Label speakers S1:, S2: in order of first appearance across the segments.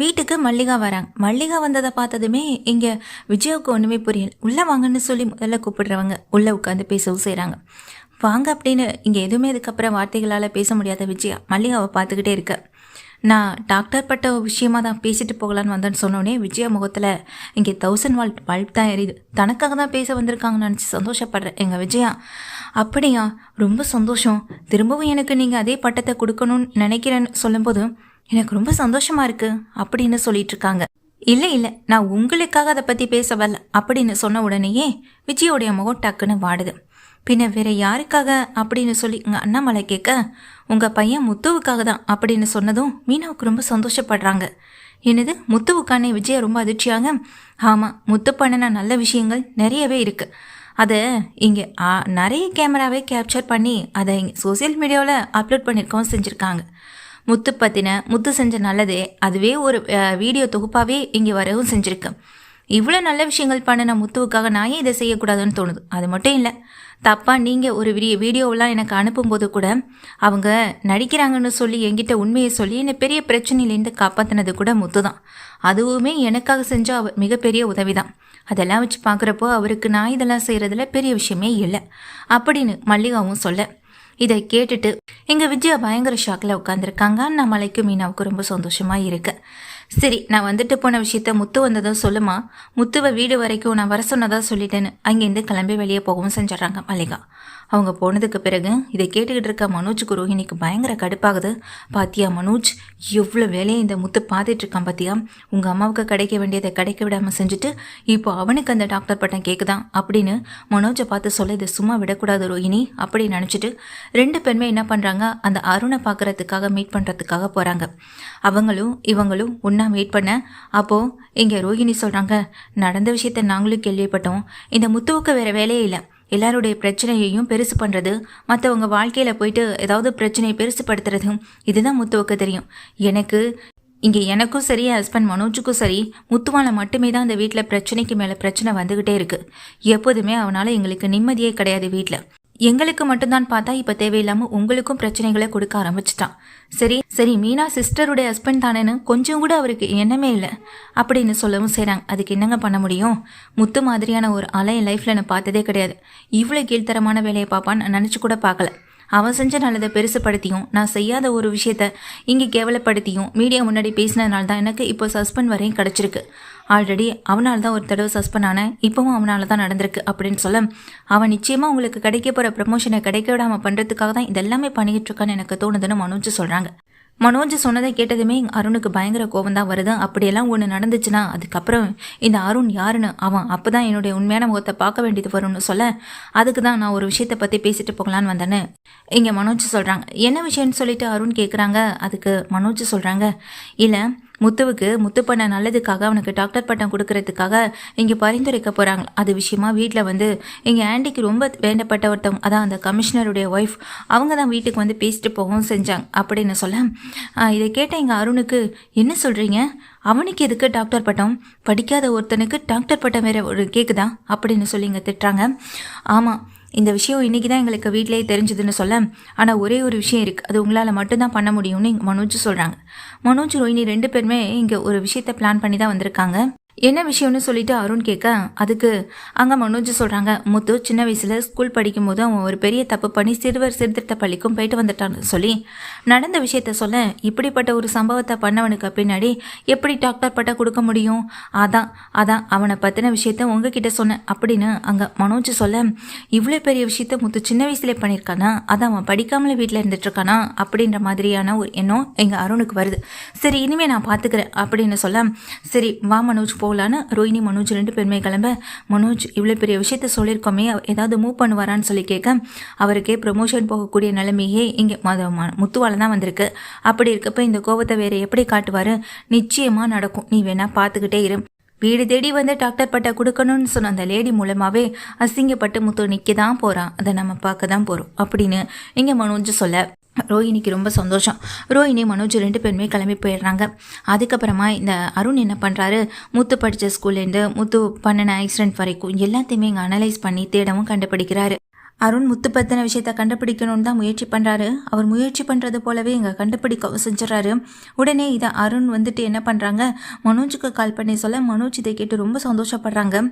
S1: வீட்டுக்கு மல்லிகா வராங்க. மல்லிகா வந்ததை பார்த்ததுமே இங்கே விஜயாவுக்கு ஒன்றுமே புரியல. உள்ளே வாங்கன்னு சொல்லி முதல்ல கூப்பிடுறவங்க உள்ளே உட்காந்து பேசவும் செய்கிறாங்க. வாங்க அப்படின்னு இங்கே எதுவுமே இதுக்கப்புறம் வார்த்தைகளால் பேச முடியாத விஜயா மல்லிகாவை பார்த்துக்கிட்டே இருக்க. நான் டாக்டர் பட்ட விஷயமா தான் பேசிட்டு போகலான்னு வந்தேன்னு சொன்னோடனே விஜயா முகத்தில் இங்கே 1000 வாட் பல்ப் தான் எரியுது. தனக்காக தான் பேச வந்திருக்காங்கன்னு நினச்சி சந்தோஷப்படுறேன் எங்கள் விஜயா. அப்படியா, ரொம்ப சந்தோஷம். திரும்பவும் எனக்கு நீங்கள் அதே பட்டத்தை கொடுக்கணும்னு நினைக்கிறேன்னு சொல்லும்போது எனக்கு ரொம்ப சந்தோஷமா இருக்கு அப்படின்னு சொல்லிட்டு இருக்காங்க. இல்லை நான் உங்களுக்காக அதை பற்றி பேச வரல அப்படின்னு சொன்ன உடனேயே விஜயோடைய முகம் டக்குன்னு வாடுது. பின்ன வேற யாருக்காக அப்படின்னு சொல்லி இங்கே அண்ணாமலை கேட்க, உங்கள் பையன் முத்துவுக்காக தான் அப்படின்னு சொன்னதும் மீனாவுக்கு ரொம்ப சந்தோஷப்படுறாங்க. என்னது முத்துவுக்கானே? விஜயா ரொம்ப அதிர்ச்சியாங்க. ஆமாம், முத்து பண்ணின நல்ல விஷயங்கள் நிறையவே இருக்குது. அதை இங்கே நிறைய கேமராவே கேப்சர் பண்ணி அதை இங்கே சோசியல் மீடியாவில் அப்லோட் பண்ணியிருக்கவும் செஞ்சுருக்காங்க. முத்து பற்றின முத்து செஞ்ச நல்லதே அதுவே ஒரு வீடியோ தொகுப்பாகவே இங்கே வரவும் செஞ்சுருக்கு. இவ்வளோ நல்ல விஷயங்கள் பண்ணின முத்துவுக்காக நான் ஏன் இதை செய்யக்கூடாதுன்னு தோணுது. அது மட்டும் இல்லை, தப்பாக நீங்கள் ஒரு வீடியோவெலாம் எனக்கு அனுப்பும்போது கூட அவங்க நடிக்கிறாங்கன்னு சொல்லி என்கிட்ட உண்மையை சொல்லி என்னை பெரிய பிரச்சனையிலேருந்து காப்பாற்றினது கூட முத்து தான். அதுவுமே எனக்காக செஞ்ச மிகப்பெரிய உதவி தான். அதெல்லாம் வச்சு பார்க்குறப்போ அவருக்கு நான் இதெல்லாம் செய்கிறதுல பெரிய விஷயமே இல்லை அப்படின்னு மல்லிகாவும் சொல்ல, இதை கேட்டுட்டு எங்கள் விஜயா பயங்கர ஷாக்கில் உட்காந்துருக்காங்க. அண்ணாமலைக்கும் மீனாவுக்கு ரொம்ப சந்தோஷமாக இருக்கு. சரி, நான் வந்துட்டு போன விஷயத்த முத்து வந்ததோ சொல்லுமா, முத்துவை வீடு வரைக்கும் நான் வர சொன்னதா சொல்லிட்டேன்னு அங்கேருந்து கிளம்பி வெளியே போகவும் செஞ்சிடறாங்க மல்லிகா. அவங்க போனதுக்கு பிறகு இதை கேட்டுக்கிட்டு இருக்க மனோஜுக்கு ரோஹிணிக்கு பயங்கர கடுப்பாகுது. பாத்தியா மனோஜ், எவ்வளோ வேலையை இந்த முத்து பார்த்துட்டு இருக்கான் பாத்தியா. உங்கள் அம்மாவுக்கு கிடைக்க வேண்டியதை கிடைக்க விடாமல் செஞ்சுட்டு இப்போ அவனுக்கு அந்த டாக்டர் பட்டம் கேட்குதான் அப்படின்னு மனோஜை பார்த்து சொல்ல, இதை சும்மா விடக்கூடாது ரோஹிணி அப்படின்னு நினச்சிட்டு 2 பேருமே என்ன பண்ணுறாங்க, அந்த அருணை பார்க்குறதுக்காக மீட் பண்ணுறதுக்காக போகிறாங்க. அவங்களும் இவங்களும் ஒன்றா மீட் பண்ண அப்போது இங்கே ரோஹிணி சொல்கிறாங்க, நடந்த விஷயத்த நாங்களும் கேள்விப்பட்டோம். இந்த முத்துவுக்கு வேறு வேலையே இல்லை. எல்லாருடைய பிரச்சனையையும் பெருசு பண்ணுறது, மற்றவங்க வாழ்க்கையில் போயிட்டு ஏதாவது பிரச்சனையை பெருசுப்படுத்துறது, இதுதான் முத்துவுக்கு தெரியும். எனக்கும் சரி, ஹஸ்பண்ட் மனோஜுக்கும் சரி, முத்துவால மட்டுமே தான் அந்த வீட்டில் பிரச்சனைக்கு மேலே பிரச்சனை வந்துக்கிட்டே இருக்குது. எப்போதுமே அவனால் எங்களுக்கு நிம்மதியே கிடையாது வீட்டில். எங்களுக்கு மட்டும்தான் பார்த்தா இப்போ தேவையில்லாமல் உங்களுக்கும் பிரச்சனைகளை கொடுக்க ஆரம்பிச்சிட்டான். சரி மீனா சிஸ்டருடைய ஹஸ்பண்ட் தானேன்னு கொஞ்சம் கூட அவருக்கு எண்ணமே இல்லை அப்படின்னு சொல்லவும் செய்கிறாங்க. அதுக்கு என்னங்க பண்ண முடியும்? முத்து மாதிரியான ஒரு ஆளை என் லைஃப்பில் நான் பார்த்ததே கிடையாது. இவ்வளோ கீழ்த்தரமான வேலையை பார்ப்பான்னு நான் நினச்சி கூட பார்க்கல. அவன் செஞ்ச நல்லதை பெருசுப்படுத்தியும் நான் செய்யாத ஒரு விஷயத்த இங்கே கேவலப்படுத்தியும் மீடியா முன்னாடி பேசினதுனால தான் எனக்கு இப்போ சஸ்பெண்ட் வரையும் கிடச்சிருக்கு. ஆல்ரெடி அவனால் தான் ஒரு தடவை சஸ்பெண்ட் ஆனேன், இப்போவும் அவனால் தான் நடந்திருக்கு அப்படின்னு சொல்ல, அவன் நிச்சயமாக உங்களுக்கு கிடைக்க போகிற ப்ரமோஷனை கிடைக்க விடாமல் பண்ணுறதுக்காக தான் இதெல்லாமே பண்ணிக்கிட்டு இருக்கான்னு எனக்கு தோணுதுன்னு மனோஜ் சொல்கிறாங்க. மனோஜ் சொன்னதை கேட்டதுமே அருணுக்கு பயங்கர கோபம் தான் வருது. அப்படியெல்லாம் ஒன்று நடந்துச்சுன்னா அதுக்கப்புறம் இந்த அருண் யாருன்னு அவன் அப்போ தான் என்னுடைய உண்மையான முகத்தை பார்க்க வேண்டியது வரும்னு சொல்ல, அதுக்கு தான் நான் ஒரு விஷயத்தை பற்றி பேசிட்டு போகலான்னு வந்தேன்னு இங்கே மனோஜ் சொல்கிறாங்க. என்ன விஷயம்னு சொல்லிட்டு அருண் கேட்குறாங்க. அதுக்கு மனோஜ் சொல்கிறாங்க, இல்லை முத்து பண்ண நல்லதுக்காக அவனுக்கு டாக்டர் பட்டம் கொடுக்கறதுக்காக இங்கே பரிந்துரைக்க போகிறாங்க. அது விஷயமா வீட்டில் வந்து எங்கள் ஆண்டிக்கு ரொம்ப வேண்டப்பட்ட ஒருத்தவங்க, அதான் அந்த கமிஷனருடைய ஒய்ஃப், அவங்க தான் வீட்டுக்கு வந்து பேசிட்டு போகவும் செஞ்சாங்க அப்படின்னு சொல்ல, இதை கேட்ட எங்கள் அருணுக்கு, என்ன சொல்கிறீங்க, அவனுக்கு எதுக்கு டாக்டர் பட்டம், படிக்காத ஒருத்தனுக்கு டாக்டர் பட்டம் வேற ஒரு கேட்குதா அப்படின்னு சொல்லி இங்கே திட்டுறாங்க. ஆமாம், இந்த விஷயம் இன்றைக்கி தான் எங்களுக்கு வீட்டிலேயே தெரிஞ்சுதுன்னு சொல்ல, ஆனால் ஒரே ஒரு விஷயம் இருக்குது, அது உங்களால் மட்டும்தான் பண்ண முடியும்னு இங்கே மனோஜ் சொல்கிறாங்க. மனோஜ் ரோஹிணி 2 பேருமே இங்கே ஒரு விஷயத்தை பிளான் பண்ணி தான் வந்திருக்காங்க. என்ன விஷயம்னு சொல்லிட்டு அருண் கேட்க, அதுக்கு அங்கே மனோஜ் சொல்கிறாங்க, முத்து சின்ன வயசில் ஸ்கூல் படிக்கும்போது அவன் ஒரு பெரிய தப்பு பண்ணி சிறுவர் சீர்திருத்த பள்ளிக்கும் போயிட்டு வந்துட்டான்னு சொல்லி நடந்த விஷயத்த சொல்ல, இப்படிப்பட்ட ஒரு சம்பவத்தை பண்ணவனுக்கு பின்னாடி எப்படி டாக்டர் பட்டம் கொடுக்க முடியும், அதான் அவனை பற்றின விஷயத்த உங்ககிட்ட சொன்னேன் அப்படின்னு அங்கே மனோஜ் சொல்ல, இவ்வளோ பெரிய விஷயத்த முத்து சின்ன வயசுலேயே பண்ணியிருக்கானா, அதை அவன் படிக்காமலே வீட்டில் இருந்துட்டுருக்கானா அப்படின்ற மாதிரியான ஒரு எண்ணம் எங்கள் அருணுக்கு வருது. சரி, இனிமேல் நான் பார்த்துக்கிறேன் அப்படின்னு சொல்ல, சரி வா மனோஜ் போகலான்னு ரோஹிணி மனோஜ் 2 பேருமே கிளம்ப, மனோஜ் இவ்வளோ பெரிய விஷயத்த சொல்லியிருக்கோமே, ஏதாவது மூவ் பண்ணுவாரான்னு சொல்லி கேட்க, அவருக்கே ப்ரொமோஷன் போகக்கூடிய நிலைமையே இங்கே முத்துவால தான் வந்திருக்கு. அப்படி இருக்கப்போ இந்த கோபத்தை வேறு எப்படி காட்டுவார்? நிச்சயமாக நடக்கும், நீ வேணா பார்த்துக்கிட்டே இரு. வீடு தேடி வந்து டாக்டர் பட்டை கொடுக்கணும்னு சொன்ன அந்த லேடி மூலமாகவே அசிங்கப்பட்டு முத்து நிற்க தான் போகிறான், அதை நம்ம பார்க்க தான் போகிறோம் அப்படின்னு இங்கே மனோஜ் சொல்ல, ரோஹிணிக்கு ரொம்ப சந்தோஷம். ரோஹிணி மனோஜ் 2 பேருமே கிளம்பி போயிடுறாங்க. அதுக்கப்புறமா இந்த அருண் என்ன பண்ணுறாரு, முத்து படித்த ஸ்கூல்லேருந்து முத்து பண்ணின ஆக்சிடென்ட் வரைக்கும் எல்லாத்தையுமே இங்கே அனலைஸ் பண்ணி தேடவும் கண்டுபிடிக்கிறாரு. அருண் முத்து பத்தின விஷயத்த கண்டுபிடிக்கணும்னு தான் முயற்சி பண்ணுறாரு. அவர் முயற்சி பண்ணுறது போலவே இங்கே கண்டுபிடிக்கவும் செஞ்சிடறாரு. உடனே இதை அருண் வந்துட்டு என்ன பண்ணுறாங்க, மனோஜுக்கு கால் பண்ணி சொல்ல மனோஜ் இதை கேட்டு ரொம்ப சந்தோஷப்படுறாங்க.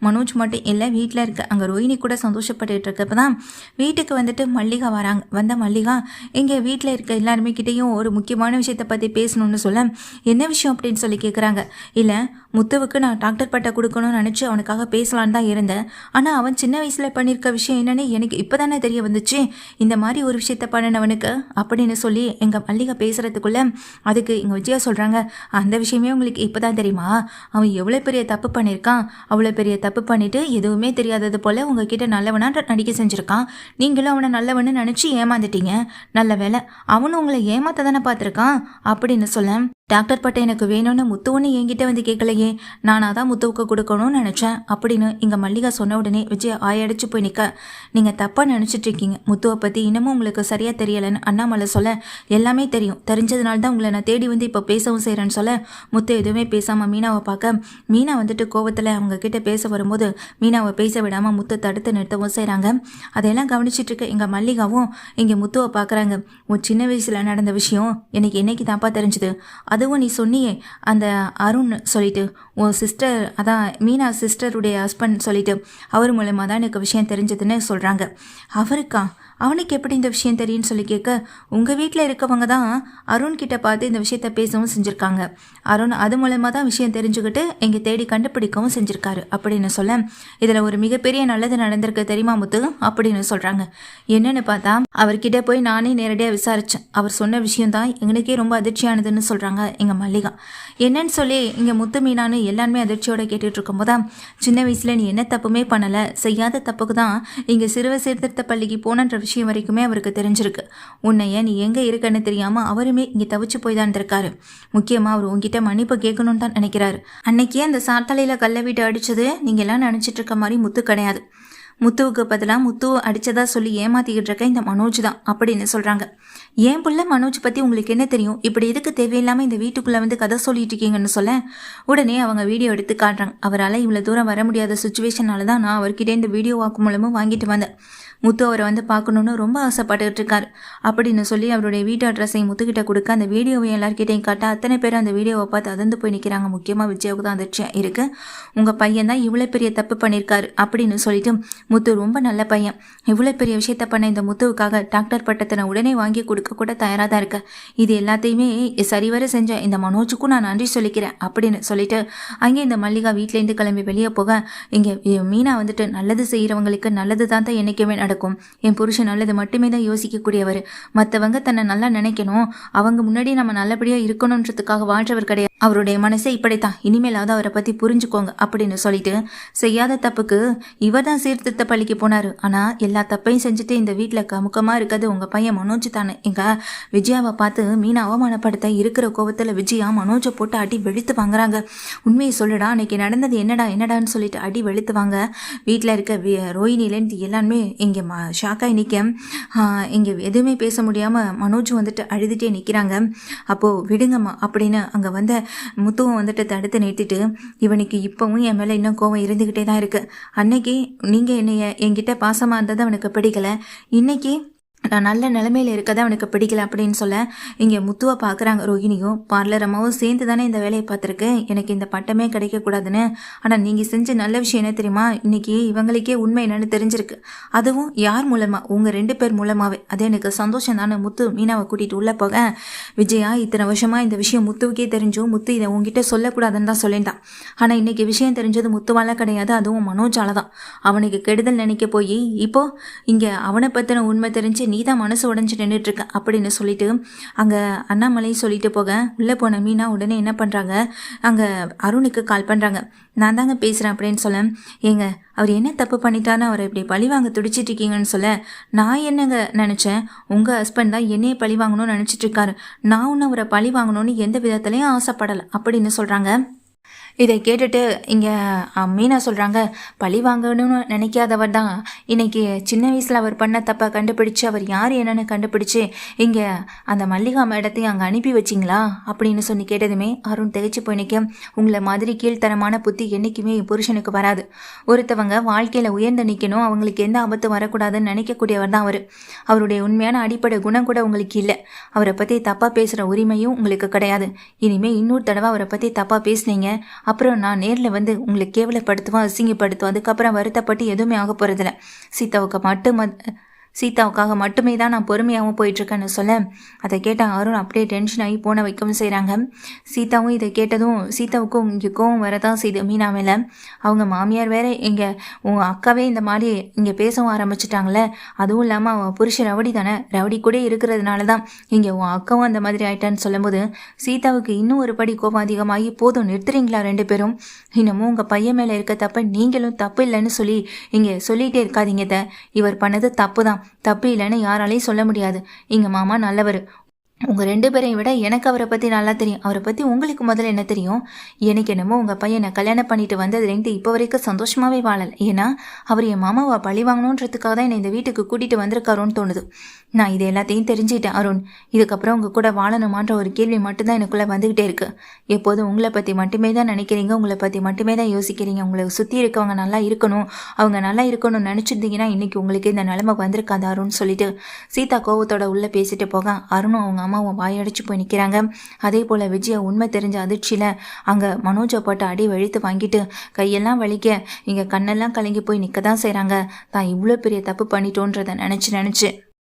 S1: மனோஜ் மட்டும் இல்லை, வீட்டில் இருக்க அங்கே ரோஹிணி கூட சந்தோஷப்பட்டுட்டு இருக்கப்போ தான் வீட்டுக்கு வந்துட்டு மல்லிகா வராங்க. வந்த மல்லிகா இங்கே வீட்டில் இருக்க எல்லாருமே கிட்டேயும் ஒரு முக்கியமான விஷயத்தை பற்றி பேசணும்னு சொல்ல, என்ன விஷயம் அப்படின்னு சொல்லி கேட்குறாங்க. இல்லை, முத்துவுக்கு நான் டாக்டர் பட்டை கொடுக்கணும்னு நினச்சி அவனுக்காக பேசலான்னு தான் இருந்தேன். ஆனால் அவன் சின்ன வயசில் பண்ணியிருக்க விஷயம் என்னன்னு எனக்கு இப்போ தானே தெரிய வந்துச்சு. இந்த மாதிரி ஒரு விஷயத்த பண்ணினவனுக்கு அப்படின்னு சொல்லி எங்கள் மல்லிகை பேசுகிறதுக்குள்ள அதுக்கு எங்கள் விஜயா சொல்கிறாங்க, அந்த விஷயமே உங்களுக்கு இப்போ தான் தெரியுமா? அவன் எவ்வளோ பெரிய தப்பு பண்ணியிருக்கான். அவ்வளோ பெரிய தப்பு பண்ணிவிட்டு எதுவுமே தெரியாதது போல் உங்ககிட்ட நல்லவனாக நடிக்க செஞ்சுருக்கான். நீங்களும் அவனை நல்லவன்னு நினச்சி ஏமாந்துட்டீங்க. நல்ல வேலை, அவனும் உங்களை ஏமாத்த தானே பார்த்துருக்கான் அப்படின்னு சொல்ல, டாக்டர் பட்டை எனக்கு வேணும்னு முத்து ஒன்று என்கிட்ட வந்து கேட்கலையே, நானாக தான் முத்துவுக்கு கொடுக்கணும்னு நினச்சேன் அப்படின்னு இங்கே மல்லிகா சொன்ன உடனே விஜய் ஆயடிச்சு போய் நிற்க, நீங்கள் தப்பாக நினச்சிட்டு இருக்கீங்க. முத்துவை பற்றி இன்னமும் உங்களுக்கு சரியாக தெரியலைன்னு அண்ணாமலை சொல்ல, எல்லாமே தெரியும், தெரிஞ்சதுனால தான் உங்களை நான் தேடி வந்து இப்போ பேசவும் செய்கிறேன்னு சொல்ல, முத்து எதுவுமே பேசாமல் மீனாவை பார்க்க, மீனா வந்துட்டு கோவத்தில் அவங்க கிட்ட பேச வரும்போது மீனாவை பேச விடாமல் முத்து தடுத்து நிறுத்தவும் செய்கிறாங்க. அதையெல்லாம் கவனிச்சிட்டு இருக்க எங்கள் மல்லிகாவும் இங்கே முத்துவை பார்க்குறாங்க. உன் சின்ன வயசில் நடந்த விஷயம் எனக்கு என்னைக்கு தாப்பா தெரிஞ்சுது. அதுவும் நீ சொன்னியே அந்த அருண் சொல்லிட்டு உன் சிஸ்டர், அதான் மீனா சிஸ்டருடைய ஹஸ்பண்ட் சொல்லிட்டு அவர் மூலமாக தான் எனக்கு விஷயம் தெரிஞ்சதுன்னு சொல்கிறாங்க. அவருக்கா? அவனுக்கு எப்படி இந்த விஷயம் தெரியும்னு சொல்லி கேட்க, உங்கள் வீட்டில் இருக்கவங்க தான் அருண் கிட்ட பார்த்து இந்த விஷயத்த பேசவும் செஞ்சுருக்காங்க. அருண் அது மூலமாக தான் விஷயம் தெரிஞ்சுக்கிட்டு எங்கள் தேடி கண்டுபிடிக்கவும் செஞ்சுருக்காரு அப்படின்னு சொல்ல, இதில் ஒரு மிகப்பெரிய நல்லது நடந்திருக்கு தெரியுமா முத்து அப்படின்னு சொல்கிறாங்க. என்னன்னு பார்த்தா அவர்கிட்ட போய் நானே நேரடியாக விசாரித்தேன். அவர் சொன்ன விஷயம்தான் எங்களுக்கே ரொம்ப அதிர்ச்சியானதுன்னு சொல்கிறாங்க எங்கள் மல்லிகா. என்னன்னு சொல்லி இங்கே முத்து மீனான்னு எல்லாருமே அதிர்ச்சியோட கேட்டுட்டு இருக்கும்போது தான், சின்ன வயசில் நீ என்ன தப்புமே பண்ணலை, செய்யாத தப்புக்கு தான் இங்கே சிறுவ சீர்திருத்த பள்ளிக்கு போனன்ற விஷயம் வரைக்குமே அவருக்கு தெரிஞ்சிருக்கு. உன்னைய நீ எங்கே இருக்கன்னு தெரியாமல் அவருமே இங்கே தவிச்சு போய் தான் இருக்காரு. முக்கியமாக அவர் உங்ககிட்ட மன்னிப்பு கேட்கணும்னு தான் நினைக்கிறாரு. அன்னைக்கே அந்த சாத்தாலையில் கல்லை வீட்டு அடித்தது நீங்கள் எல்லாம் நினச்சிட்டு இருக்க மாதிரி முத்து கிடையாது. முத்துவுக்கு பதிலாக முத்து அடித்ததா சொல்லி ஏமாத்திக்கிட்டு இருக்க இந்த மனோஜ் தான் அப்படின்னு சொல்கிறாங்க. ஏன் புள்ள மனோஜ் பற்றி உங்களுக்கு என்ன தெரியும்? இப்படி எதுக்கு தேவையில்லாமல் இந்த வீட்டுக்குள்ளே வந்து கதை சொல்லிட்டு இருக்கீங்கன்னு சொல்ல, உடனே அவங்க வீடியோ எடுத்து காட்டுறாங்க. அவரால் இவ்வளோ தூரம் வர முடியாத சுச்சுவேஷனால தான் நான் அவர்கிட்ட இந்த வீடியோ வாக்கு மூலமும் வாங்கிட்டு வந்தேன். முத்து அவரை வந்து பார்க்கணுன்னு ரொம்ப ஆசைப்பட்டுக்கிட்டு இருக்காரு அப்படின்னு சொல்லி அவருடைய வீட்டு அட்ரஸையும் முத்துக்கிட்ட கொடுக்க, அந்த வீடியோவை எல்லாருக்கிட்டையும் காட்ட அத்தனை பேர் அந்த வீடியோவை பார்த்து அதிர்ந்து போய் நிற்கிறாங்க. முக்கியமாக விஜயாவுக்கு தான் அதிர்ச்சியாக இருக்குது. உங்கள் பையன் தான் இவ்வளோ பெரிய தப்பு பண்ணியிருக்காரு அப்படின்னு சொல்லிட்டு, முத்து ரொம்ப நல்ல பையன், இவ்வளோ பெரிய விஷயத்த பண்ண இந்த முத்துவுக்காக டாக்டர் பட்டத்தை நான் உடனே வாங்கி கொடுக்க கூட தயாராக தான் இருக்கேன். இது எல்லாத்தையுமே சரிவர செஞ்ச இந்த மனோஜுக்கும் நான் நன்றி சொல்லிக்கிறேன் அப்படின்னு சொல்லிட்டு அங்கே இந்த மல்லிகா வீட்டிலேருந்து கிளம்பி வெளியே போக, இங்கே மீனா வந்துட்டு நல்லது செய்கிறவங்களுக்கு நல்லது தான் என்றைக்குமே நடக்கும். என் புருஷன் நல்லது மட்டுமே தான் யோசிக்கக்கூடியவர். மற்றவங்க தன்னை நல்லா நினைக்கணும், அவங்க முன்னாடி நம்ம நல்லபடியாக இருக்கணுன்றதுக்காக வாழ்றவர் கிடையாது. அவருடைய மனசே இப்படித்தான், இனிமேலாவது அவரை பற்றி புரிஞ்சுக்கோங்க அப்படின்னு சொல்லிட்டு, செய்யாத தப்புக்கு இவர் தான் சீர்திருத்த பள்ளிக்கு போனார். ஆனால் எல்லா தப்பையும் செஞ்சுட்டு இந்த வீட்டில் கமுக்கமாக இருக்கிறது உங்கள் பையன் மனோஜ் தானே. எங்க விஜயாவை பார்த்து மீனா அவமானப்படுத்த இருக்கிற கோபத்தில் விஜயா மனோஜை போட்டு அடி வெளுத்து வாங்குறாங்க. உண்மையை சொல்லுடா, அன்னைக்கு நடந்தது என்னடான்னு சொல்லிட்டு அடி வெளுத்து வாங்க, வீட்டில் இருக்க ரோஹிணிலேருந்து எல்லாருமே இங்கே ஷாக்காகி நிற்க, இங்கே எதுவுமே பேச முடியாமல் மனோஜ் வந்துட்டு அழுதுகிட்டே நிற்கிறாங்க. அப்போது விடுங்கம்மா அப்படின்னு அங்கே வந்த முத்துவும் வந்துட்டு தடுத்து நிறுத்திட்டு, இவனுக்கு இப்போவும் என் மேலே இன்னும் கோவம் இருந்துக்கிட்டே தான் இருக்குது. அன்னைக்கு நீங்கள் என்கிட்ட பாசமாக இருந்தது அவனுக்கு பிடிக்கலை, இன்னைக்கு நான் நல்ல நிலைமையில் இருக்கதான் அவனுக்கு பிடிக்கல அப்படின்னு சொல்ல, இங்கே முத்துவை பார்க்குறாங்க ரோஹிணியும் பார்லர் அம்மாவும் சேர்ந்து தானே இந்த வேலையை பார்த்துருக்கு, எனக்கு இந்த பட்டமே கிடைக்கக்கூடாதுன்னு. ஆனால் நீங்கள் செஞ்ச நல்ல விஷயம் என்ன தெரியுமா, இன்னைக்கு இவங்களுக்கே உண்மை என்னன்னு தெரிஞ்சிருக்கு. அதுவும் யார் மூலமாக? உங்கள் 2 பேர் மூலமாகவே. அது எனக்கு சந்தோஷம் தானே. முத்து மீனாவை கூட்டிகிட்டு உள்ளே போக, விஜயா இத்தனை வருஷமாக இந்த விஷயம் முத்துவுக்கே தெரிஞ்சும் முத்து இதை உங்ககிட்ட சொல்லக்கூடாதுன்னு தான் சொல்லிட்டான். ஆனால் இன்னைக்கு விஷயம் தெரிஞ்சது முத்துவால கிடையாது, அதுவும் மனோஜால தான். அவனுக்கு கெடுதல் நினைக்க போய் இப்போது இங்கே அவனை பற்றின உண்மை தெரிஞ்சு நீ தான் மனசு உடஞ்சி நின்றுட்டுருக்க அப்படின்னு சொல்லிட்டு அங்கே அண்ணாமலை சொல்லிட்டு போக, உள்ளே போன மீனா உடனே என்ன பண்ணுறாங்க, அங்கே அருணுக்கு கால் பண்ணுறாங்க. நான் தாங்க பேசுகிறேன் அப்படின்னு சொல்ல, ஏங்க அவர் என்ன தப்பு பண்ணிட்டான்னு அவரை இப்படி பழி வாங்க துடிச்சிட்டு இருக்கீங்கன்னு சொல்ல, நான் என்னங்க நினச்சேன், உங்கள் ஹஸ்பண்ட் தான் என்னையே பழி வாங்கணும்னு நினச்சிட்டு இருக்காரு, நான் ஒன்று அவரை பழி வாங்கணும்னு எந்த விதத்துலையும் ஆசைப்படலை அப்படின்னு சொல்கிறாங்க. இதை கேட்டுட்டு இங்கே மீனா சொல்கிறாங்க, பழி வாங்கணும்னு நினைக்காதவர் தான் இன்னைக்கு சின்ன வயசில் அவர் பண்ண தப்பை கண்டுபிடிச்சு அவர் யார் என்னன்னு கண்டுபிடிச்சு இங்கே அந்த மல்லிகா மேடத்தையும் அங்கே அனுப்பி வச்சிங்களா அப்படின்னு சொல்லி கேட்டதுமே அருண் திகைச்சு போய் நிற்க, உங்களை மாதிரி கீழ்த்தரமான புத்தி என்றைக்குமே புருஷனுக்கு வராது. ஒருத்தவங்க வாழ்க்கையில் உயர்ந்து நிற்கணும், அவங்களுக்கு எந்த ஆபத்து வரக்கூடாதுன்னு நினைக்கக்கூடியவர் தான் அவர். அவருடைய உண்மையான அடிப்படை குணம் கூட உங்களுக்கு இல்லை. அவரை பற்றி தப்பாக பேசுகிற உரிமையும் உங்களுக்கு கிடையாது. இனிமேல் இன்னொரு தடவை அவரை பற்றி தப்பாக பேசுனீங்க, அப்புறம் நான் நேரில் வந்து உங்களை கேவலப்படுத்துவேன், அசிங்கப்படுத்துவேன். அதுக்கப்புறம் வருத்தப்பட்டு எதுவுமே ஆக போகிறதில்ல. சீதாவுக்காக மட்டுமே தான் நான் பொறுமையாகவும் போயிட்டுருக்கேன்னு சொல்ல, அதை கேட்ட அருண் அப்படியே டென்ஷன் ஆகி போன வைக்கவும் செய்கிறாங்க. சீதாவும் இதை கேட்டதும் சீதாவுக்கும் இங்கே கோவம் வரதான் செய்து மீனா மேலே. அவங்க மாமியார் வேற இங்கே உன் அக்காவே இந்த மாதிரி இங்கே பேசவும் ஆரம்பிச்சிட்டாங்களே, அதுவும் இல்லாமல் அவன் புருஷன் ரவுடி தானே, ரவுடி கூட இருக்கிறதுனால தான் இங்கே உன் அக்காவும் அந்த மாதிரி ஆயிட்டான்னு சொல்லும்போது சீதாவுக்கு இன்னும் ஒரு படி கோபம் அதிகமாகி, போதும் நிறுத்துறீங்களா ரெண்டு பேரும், இன்னமும் உங்கள் பையன் மேலே இருக்க தப்ப நீங்களும் தப்பு இல்லைன்னு சொல்லி இங்கே சொல்லிகிட்டே இருக்காதீங்க. இவர் பண்ணது தப்பு தான், தப்பு இல்லைன்னு யாராலையும் சொல்ல முடியாது. எங்கள் மாமா நல்லவர். உங்கள் ரெண்டு பேரையும் விட எனக்கு அவரை பற்றி நல்லா தெரியும். அவரை பற்றி உங்களுக்கு முதல்ல என்ன தெரியும்? எனக்கு என்னமோ உங்கள் பையனை கல்யாணம் பண்ணிட்டு வந்ததுலேருந்து இப்போ வரைக்கும் சந்தோஷமாகவே வாழலை. ஏன்னா அவர் என் மாமாவை பழி வாங்கணுன்றதுக்காக தான் என்னை இந்த வீட்டுக்கு கூட்டிகிட்டு வந்திருக்காரோன்னு தோணுது. நான் இது எல்லாத்தையும் தெரிஞ்சுக்கிட்டேன் அருண். இதுக்கப்புறம் உங்கள் கூட வாழணுமான்ற ஒரு கேள்வி மட்டும்தான் எனக்குள்ளே வந்துக்கிட்டே இருக்குது. எப்போதும் உங்களை பற்றி மட்டுமே தான் நினைக்கிறீங்க, உங்களை பற்றி மட்டுமே தான் யோசிக்கிறீங்க. உங்களை சுற்றி இருக்கவங்க நல்லா இருக்கணும், அவங்க நல்லா இருக்கணும்னு நினச்சிருந்தீங்கன்னா இன்றைக்கி உங்களுக்கு இந்த நிலைமை வந்திருக்காது அருண் சொல்லிட்டு சீதா கோவத்தோட உள்ளே பேசிட்டு போக அருணும் அவங்க அம்மாவும் வாயடிச்சு போய் நிற்கிறாங்க. அதே போல் விஜயா உண்மை தெரிஞ்ச அதிர்ச்சியில் அங்கே மனோஜை போட்டு அடி வழித்து வாங்கிட்டு கையெல்லாம் வலிக்க இங்கே கண்ணெல்லாம் கலங்கி போய் நிற்க தான் செய்கிறாங்க. தான் இவ்வளோ பெரிய தப்பு பண்ணிட்டோன்றதை நினச்சி